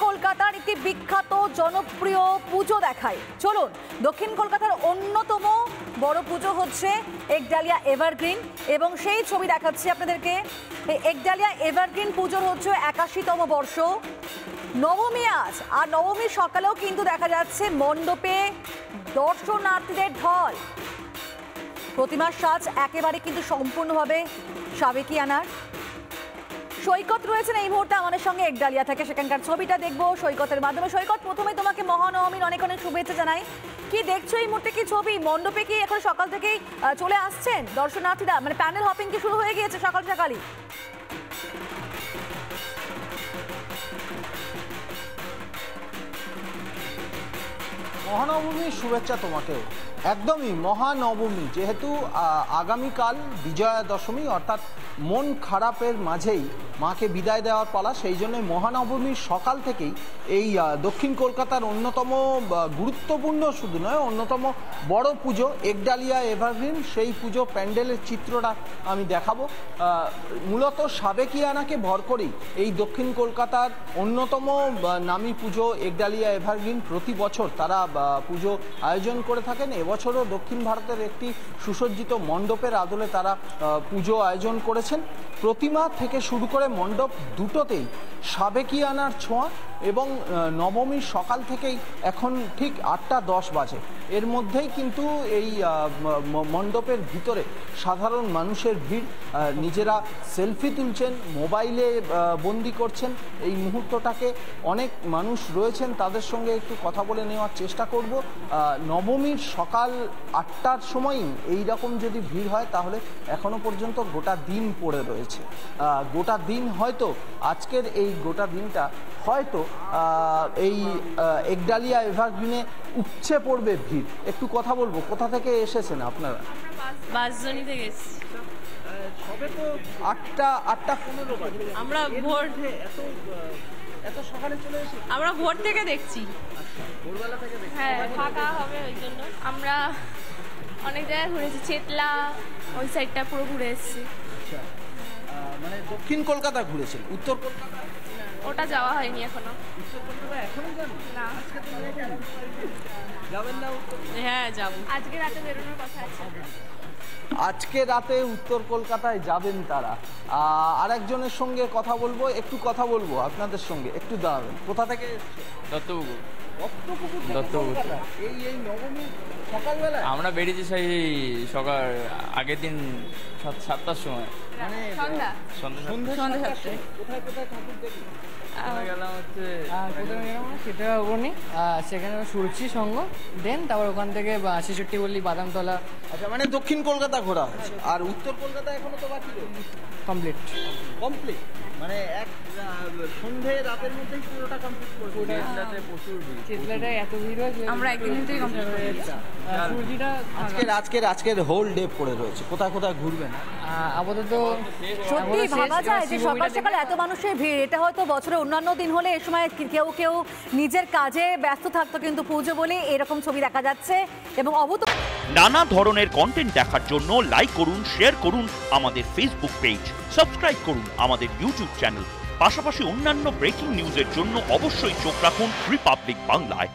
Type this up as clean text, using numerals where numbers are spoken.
কলকাতার একটি বিখ্যাত জনপ্রিয় পুজো দেখাই। চলুন, দক্ষিণ কলকাতার অন্যতম বড় পুজো হচ্ছে একডালিয়া এভারগ্রিন এবং সেই ছবি দেখাচ্ছি আপনাদেরকে। একডালিয়া এভারগ্রিন পুজোর হচ্ছে ৮১তম বর্ষ, নবমী আজ। আর নবমীর সকালেও কিন্তু দেখা যাচ্ছে মণ্ডপে দর্শনার্থীদের ঢল। প্রতিমার সাজ একেবারে কিন্তু সম্পূর্ণভাবে সাবেকিয়ানার। সৈকত রয়েছেন এই মুহূর্তে আমাদের সঙ্গে একডালিয়া থেকে, সেখানকার ছবিটা দেখবো সৈকতের মাধ্যমে। সৈকত, প্রথমে তোমাকে মহানবমীর অনেক অনেক শুভেচ্ছা জানাই। কি দেখছো এই মুহূর্তে, কি ছবি? মণ্ডপে কি এখন সকাল থেকেই চলে আসছেন দর্শনার্থীরা? মানে প্যানেল হপিং কি শুরু হয়ে গিয়েছে সকাল সকালই? মহানবমীর শুভেচ্ছা তোমাকেও। একদমই মহানবমী, যেহেতু আগামীকাল বিজয়া দশমী, অর্থাৎ মন খারাপের মাঝেই মাকে বিদায় দেওয়ার পালা, সেই জন্য মহানবমীর সকাল থেকেই এই দক্ষিণ কলকাতার অন্যতম গুরুত্বপূর্ণ, শুধু নয় অন্যতম বড় পুজো একডালিয়া এভারগ্রিন, সেই পুজো প্যান্ডেলের চিত্রটা আমি দেখাবো। মূলত সাবেকিয়ানাকে ভর করেই এই দক্ষিণ কলকাতার অন্যতম নামী পুজো একডালিয়া এভারগ্রিন প্রতি বছর তারা পুজো আয়োজন করে থাকেন। এবছরও দক্ষিণ ভারতের একটি সুসজ্জিত মণ্ডপের আদলে তারা পুজো আয়োজন করেছেন। প্রতিমা থেকে শুরু করে মণ্ডপ দুটোতেই সাবেকিয়ানার ছোঁয়া, এবং নবমীর সকাল থেকেই এখন ঠিক ৮টা ১০ বাজে, এর মধ্যেই কিন্তু এই মণ্ডপের ভিতরে সাধারণ মানুষের ভিড়। নিজেরা সেলফি তুলছেন, মোবাইলে বন্দি করছেন এই মুহূর্তটাকে। অনেক মানুষ রয়েছেন, তাদের সঙ্গে একটু কথা বলে নেওয়ার চেষ্টা করব। নবমীর সকাল ৮টার সময়ই এই রকম যদি ভিড় হয়, তাহলে এখনো পর্যন্ত গোটা দিন পড়ে রয়েছে। গোটা দিন হয়তো আজকের এই গোটা দিনটা হয়তো এই একডালিয়া এভারগ্রিনে উপচে পড়বে ভিড়। একটু কথা বলবো, কোথা থেকে এসেছেন আপনারা? বাসজনি থেকে এসেছি। সবে তো ৮টা ১৫ আমরা ভোর এত সকালে চলে এসেছি। আমরা ভোর থেকে দেখছি। ভোরবেলা থেকে দেখছি। হ্যাঁ, ফাঁকা হবে ওই জন্য। আমরা অনেক জায়গায় ঘুরেছি, চেতলা ওই সাইডটা পুরো ঘুরে এসেছি। মানে দক্ষিণ কলকাতা ঘুরেছেন, উত্তর কলকাতা ওটা যাওয়া হয়নি এখনো। উত্তর কলকাতা এখনো যান না। যাবেন না? হ্যাঁ, যাবো। আজকে রাতে বেরোনোর কথা আছে। আজকে রাতে উত্তর কলকাতায় যাবেন তারা। আরেকজনের সঙ্গে কথা বলবো, একটু কথা বলবো আপনাদের সঙ্গে, একটু দাঁড়াবেন। কোথা থেকে? দত্তপুকুর। দত্তপুকুর। এই নবমীর সকালবেলায় আমরা বেরিয়েছি সেই সকাল আগের দিন 7টার সময়। মানে সন্ধ্যা সন্ধ্যা 7টায়। কোথায় কোথায় ঠাকুর দেখবেন? গেলাম হচ্ছে প্রথমে গেলাম খেতে অবনি, সেখানে সুরুচি সঙ্গ, দেন তারপর ওখান থেকে ৬৬ বললি বাদামতলা। আচ্ছা, মানে দক্ষিণ কলকাতা ঘোরা হচ্ছে, আর উত্তর কলকাতা এখনো তো বাকি রয়েছে। কমপ্লিট মানে এক সন্ধে রাতের মধ্যেই পুরোটা কমপ্লিট করবো। প্রচুর ভিড়। চেতলাটায় এত ভিড় হয়েছে, আমরা একদিন থেকে কমপ্লিট করে দিচ্ছি। সুরুচিটা আজকের হোল ডে পড়ে রয়েছে। কোথায় কোথায় ঘুরবেন আপাতত? সত্যি ভাবা যায় যে সকাল সকাল এত মানুষের ভিড়। এটা হয়তো বছরে অন্যান্য দিন হলে এ সময় কেউ কেউ নিজের কাজে ব্যস্ত থাকতো, কিন্তু পুজো বলে এরকম ছবি দেখা যাচ্ছে। এবং নানা ধরনের কন্টেন্ট দেখার জন্য লাইক করুন, শেয়ার করুন আমাদের ফেসবুক পেজ, সাবস্ক্রাইব করুন আমাদের ইউটিউব চ্যানেল। পাশাপাশি অন্যান্য ব্রেকিং নিউজের জন্য অবশ্যই চোখ রাখুন রিপাবলিক বাংলায়।